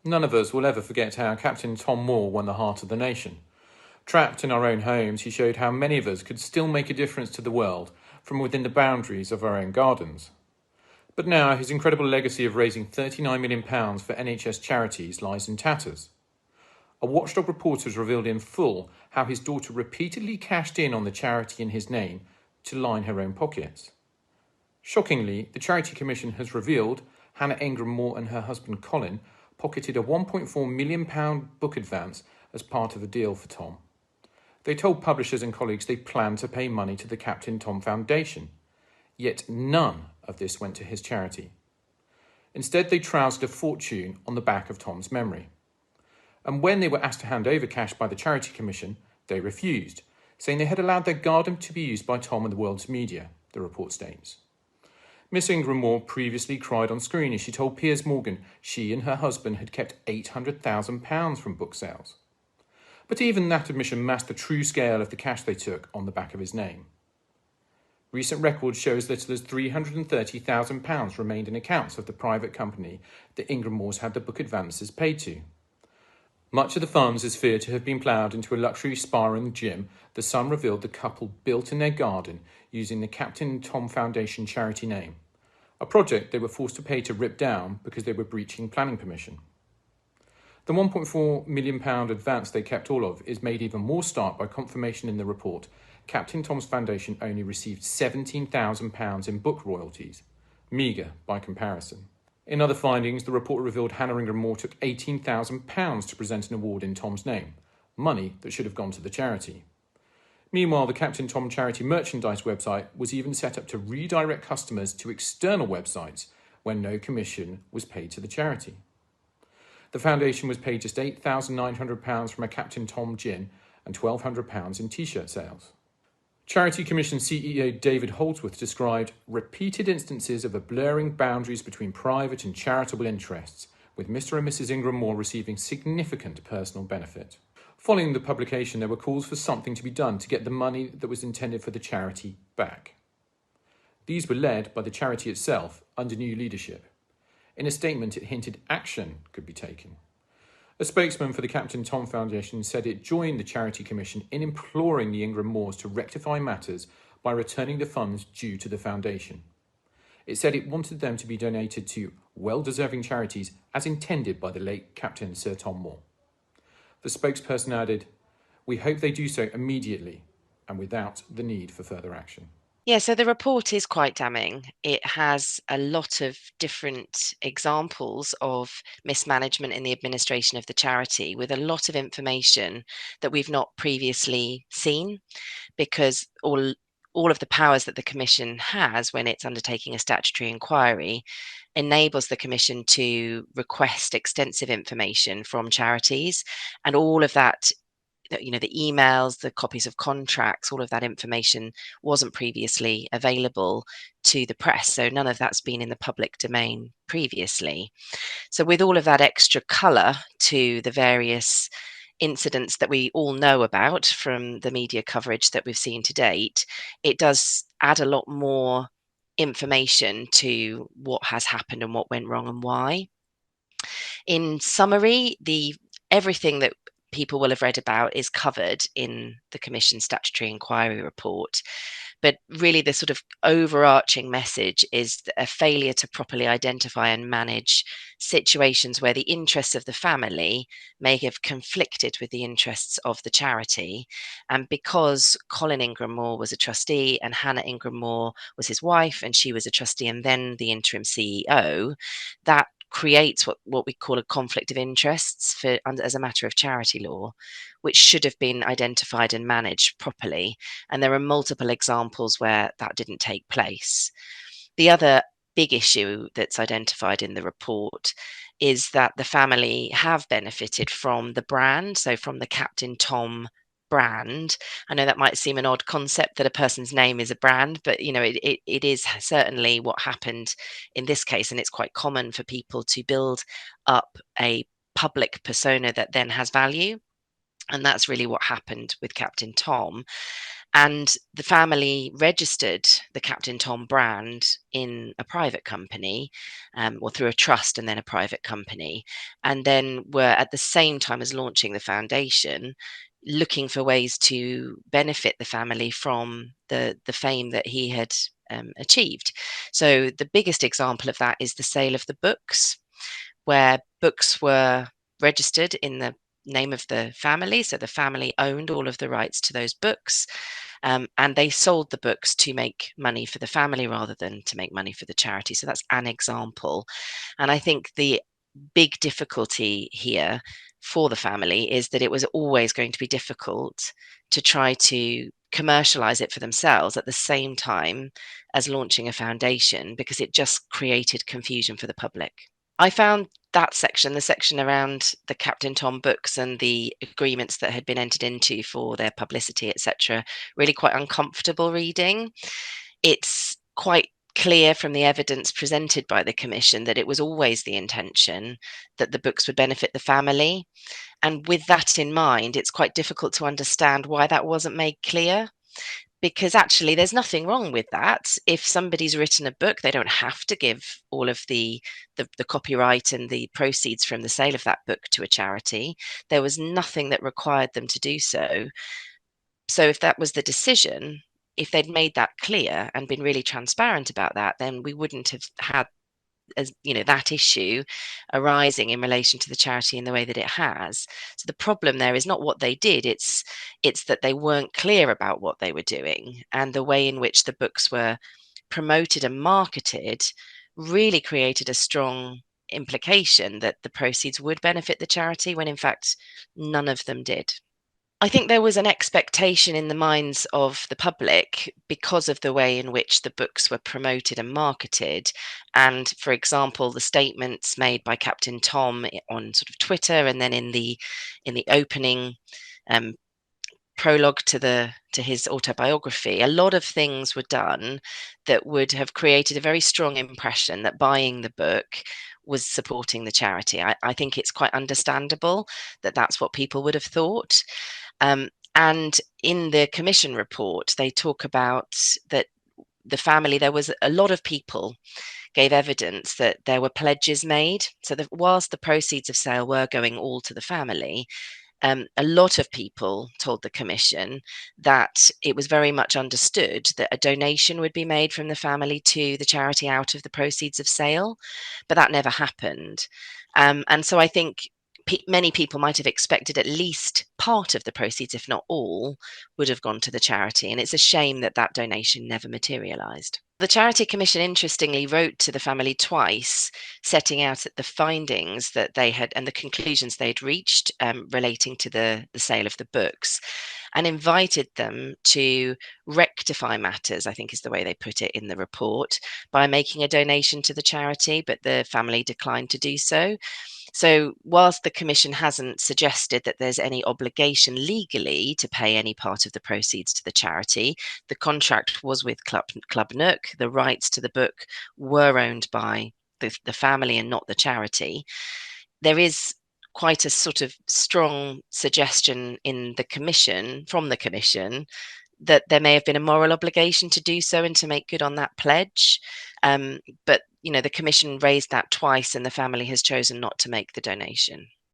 None of us will ever forget how Captain Tom Moore won the heart of the nation. Trapped in our own homes, he showed how many of us could still make a difference to the world from within the boundaries of our own gardens. But now his incredible legacy of raising £39 million for NHS charities lies in tatters. A watchdog reporter has revealed in full how his daughter repeatedly cashed in on the charity in his name to line her own pockets. Shockingly, the Charity Commission has revealed Hannah Ingram Moore and her husband Colin pocketed a £1.4 million book advance as part of a deal for Tom. They told publishers and colleagues they planned to pay money to the Captain Tom Foundation, yet none of this went to his charity. Instead, they trousered a fortune on the back of Tom's memory. And when they were asked to hand over cash by the Charity Commission, they refused, saying they had allowed their garden to be used by Tom and the world's media, the report states. Miss Ingram Moore previously cried on screen as she told Piers Morgan she and her husband had kept £800,000 from book sales. But even that admission masked the true scale of the cash they took on the back of his name. Recent records show as little as £330,000 remained in accounts of the private company that Ingram Moores had the book advances paid to. Much of the funds is feared to have been ploughed into a luxury spa and gym the Sun revealed the couple built in their garden using the Captain Tom Foundation charity name, a project they were forced to pay to rip down because they were breaching planning permission. The £1.4 million advance they kept all of is made even more stark by confirmation in the report Captain Tom's Foundation only received £17,000 in book royalties, meagre by comparison. In other findings, the report revealed Hannah Ingram Moore took £18,000 to present an award in Tom's name, money that should have gone to the charity. Meanwhile, the Captain Tom charity merchandise website was even set up to redirect customers to external websites when no commission was paid to the charity. The foundation was paid just £8,900 from a Captain Tom gin and £1,200 in T-shirt sales. Charity Commission CEO David Holdsworth described repeated instances of a blurring boundaries between private and charitable interests, with Mr. and Mrs. Ingram Moore receiving significant personal benefit. Following the publication, there were calls for something to be done to get the money that was intended for the charity back. These were led by the charity itself under new leadership. In a statement, it hinted action could be taken. A spokesman for the Captain Tom Foundation said it joined the Charity Commission in imploring the Ingram Moores to rectify matters by returning the funds due to the foundation. It said it wanted them to be donated to well-deserving charities as intended by the late Captain Sir Tom Moore. The spokesperson added, "We hope they do so immediately and without the need for further action." Yeah, so the report is quite damning. It has a lot of different examples of mismanagement in the administration of the charity with a lot of information that we've not previously seen, because all of the powers that the Commission has when it's undertaking a statutory inquiry enables the Commission to request extensive information from charities, and all of that, the emails, the copies of contracts, all of that information wasn't previously available to the press. So none of that's been in the public domain previously. So with all of that extra colour to the various incidents that we all know about from the media coverage that we've seen to date, it does add a lot more information to what has happened and what went wrong and why. In summary, the everything that people will have read about is covered in the Commission statutory inquiry report. But really, the sort of overarching message is a failure to properly identify and manage situations where the interests of the family may have conflicted with the interests of the charity. And because Colin Ingram Moore was a trustee and Hannah Ingram Moore was his wife, and she was a trustee and then the interim CEO, that creates what we call a conflict of interests as a matter of charity law, which should have been identified and managed properly. And there are multiple examples where that didn't take place. The other big issue that's identified in the report is that the family have benefited from the brand, so from the Captain Tom brand. I know that might seem an odd concept that a person's name is a brand, but it is certainly what happened in this case, and it's quite common for people to build up a public persona that then has value. And that's really what happened with Captain Tom. And the family registered the Captain Tom brand in a private company, or through a trust and then a private company, and then were at the same time as launching the foundation looking for ways to benefit the family from the fame that he had achieved. So the biggest example of that is the sale of the books, where books were registered in the name of the family. So the family owned all of the rights to those books. And they sold the books to make money for the family rather than to make money for the charity. So that's an example. And I think the big difficulty here for the family is that it was always going to be difficult to try to commercialize it for themselves at the same time as launching a foundation, because it just created confusion for the public. I found that section, the section around the Captain Tom books and the agreements that had been entered into for their publicity, etc., really quite uncomfortable reading. It's quite clear from the evidence presented by the commission that it was always the intention that the books would benefit the family. And with that in mind, it's quite difficult to understand why that wasn't made clear, because actually there's nothing wrong with that. If somebody's written a book, they don't have to give all of the copyright and the proceeds from the sale of that book to a charity. There was nothing that required them to do so. So if that was the decision, if they'd made that clear and been really transparent about that, then we wouldn't have had, as you know, that issue arising in relation to the charity in the way that it has. So the problem there is not what they did, it's that they weren't clear about what they were doing, and the way in which the books were promoted and marketed really created a strong implication that the proceeds would benefit the charity, when in fact none of them did. I think there was an expectation in the minds of the public because of the way in which the books were promoted and marketed. And for example, the statements made by Captain Tom on sort of Twitter, and then in the opening um, prologue to his autobiography, a lot of things were done that would have created a very strong impression that buying the book was supporting the charity. I think it's quite understandable that that's what people would have thought. And in the commission report, they talk about that the family, there was a lot of people gave evidence that there were pledges made. So that whilst the proceeds of sale were going all to the family, a lot of people told the commission that it was very much understood that a donation would be made from the family to the charity out of the proceeds of sale, but that never happened. And so I think many people might have expected at least part of the proceeds, if not all, would have gone to the charity. And it's a shame that that donation never materialised. The Charity Commission, interestingly, wrote to the family twice, setting out the findings that they had and the conclusions they had reached relating to the sale of the books, and invited them to rectify matters, I think is the way they put it in the report, by making a donation to the charity, but the family declined to do so. So, whilst the Commission hasn't suggested that there's any obligation legally to pay any part of the proceeds to the charity, the contract was with Club Nook. The rights to the book were owned by the family and not the charity. There is quite a sort of strong suggestion in the Commission, from the Commission, that there may have been a moral obligation to do so and to make good on that pledge. But the commission raised that twice, and the family has chosen not to make the donation.